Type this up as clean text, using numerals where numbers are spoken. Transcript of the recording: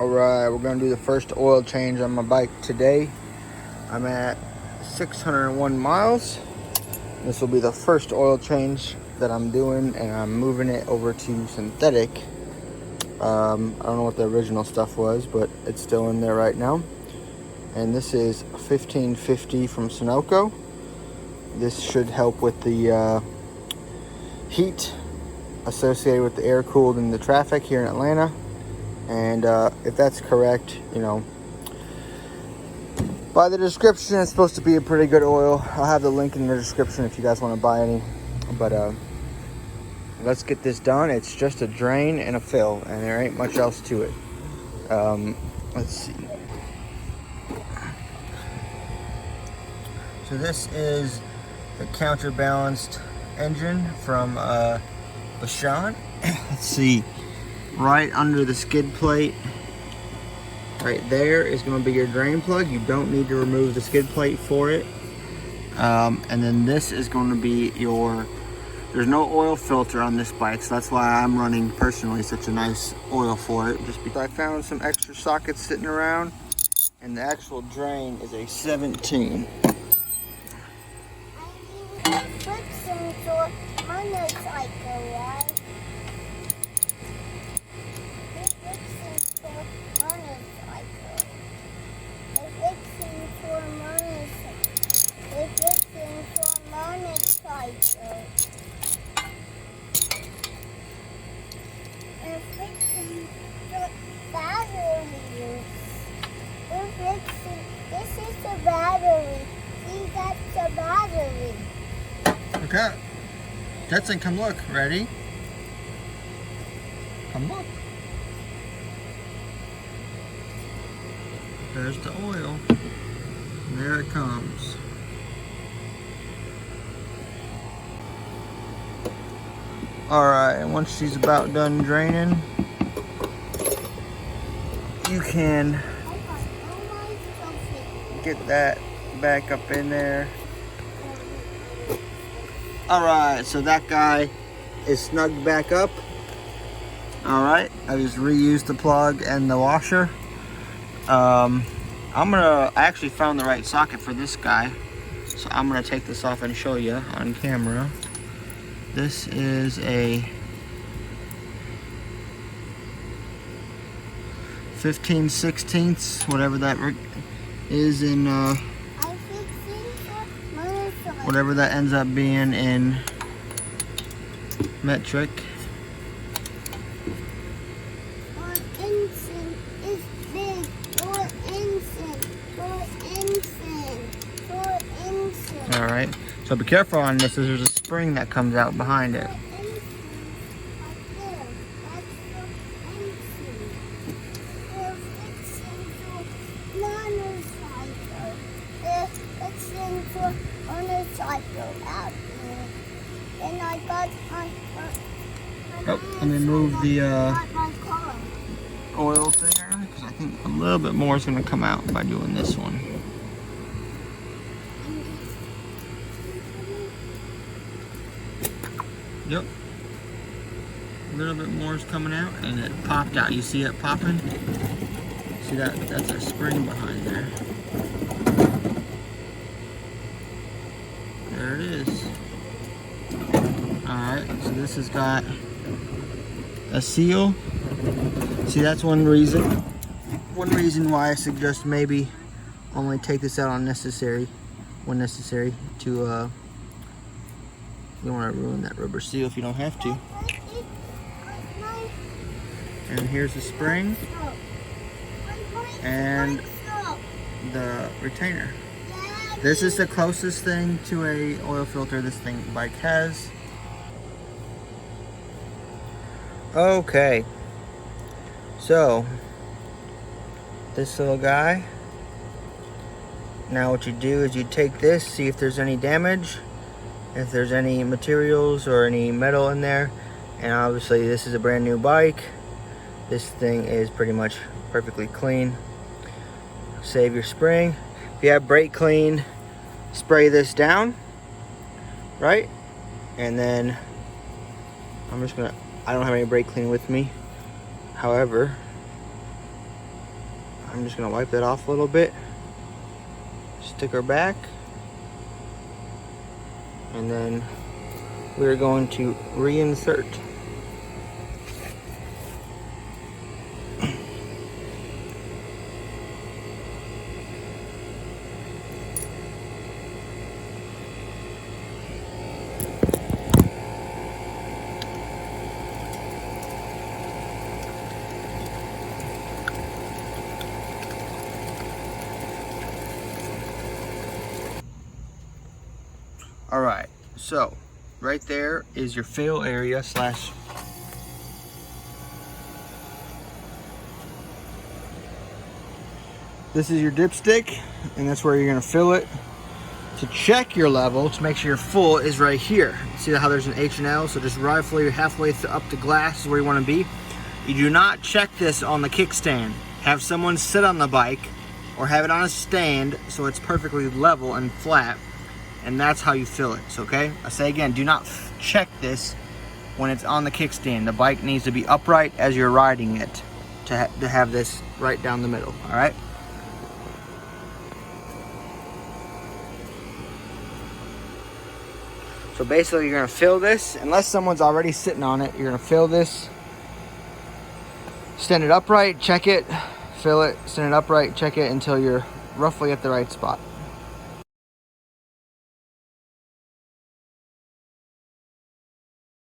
Alright, we're going to do the first oil change on my bike today. I'm at 601 miles. This will be the first oil change that I'm doing, and I'm moving it over to synthetic. I don't know what the original stuff was, but it's still in there right now. And this is 1550 from Sunoco. This should help with the heat associated with the air cooled in the traffic here in Atlanta. And if that's correct, you know, by the description, it's supposed to be a pretty good oil. I'll have the link in the description if you guys want to buy any. But let's get this done. It's just a drain and a fill, and there ain't much else to it. Let's see. So this is the counterbalanced engine from Brozz. Let's see. Right under the skid plate, right there is going to be your drain plug. You don't need to remove the skid plate for it. And then this is going to be your, there's no oil filter on this bike, so that's why I'm running personally such a nice oil for it. Just because I found some extra sockets sitting around, and the actual drain is a 17. This is the battery. See, that's the battery. Okay. Jetson, come look. Ready? Come look. There's the oil. There it comes. Alright, and once she's about done draining, you can get that back up in there. Alright, so that guy is snugged back up. Alright, I just reused the plug and the washer. I actually found the right socket for this guy, so I'm gonna take this off and show you on camera. This is a 15/16, whatever that is in, whatever that ends up being in metric. Alright, so be careful on this, there's a spring that comes out behind it. Oh, let me move the oil thing, because I think a little bit more is going to come out by doing this one. Yep. A little bit more is coming out, and it popped out. You see it popping? See that? That's a spring behind there. There it is. Alright, so this has got a seal. See, that's one reason why I suggest maybe only take this out on necessary, when necessary, to you don't want to ruin that rubber seal if you don't have to. And here's the spring and the retainer. This is the closest thing to a oil filter this bike has. Okay, so this little guy, now what you do is you take this, see if there's any damage, if there's any materials or any metal in there. And obviously this is a brand new bike. This thing is pretty much perfectly clean. Save your spring. If you have brake clean, spray this down, right? And then I don't have any brake clean with me. However, I'm just gonna wipe it off a little bit, stick her back, and then we're going to reinsert. All right, so right there is your fill area slash this is your dipstick, and that's where you're gonna fill it. To check your level, to make sure you're full, is right here. See how there's an H and L? So just roughly halfway up to glass is where you wanna be. You do not check this on the kickstand. Have someone sit on the bike or have it on a stand so it's perfectly level and flat, and that's how you fill it, okay? I say again, do not check this when it's on the kickstand. The bike needs to be upright as you're riding it to have this right down the middle, all right? So basically you're gonna fill this, unless someone's already sitting on it, you're gonna fill this, stand it upright, check it, fill it, stand it upright, check it until you're roughly at the right spot.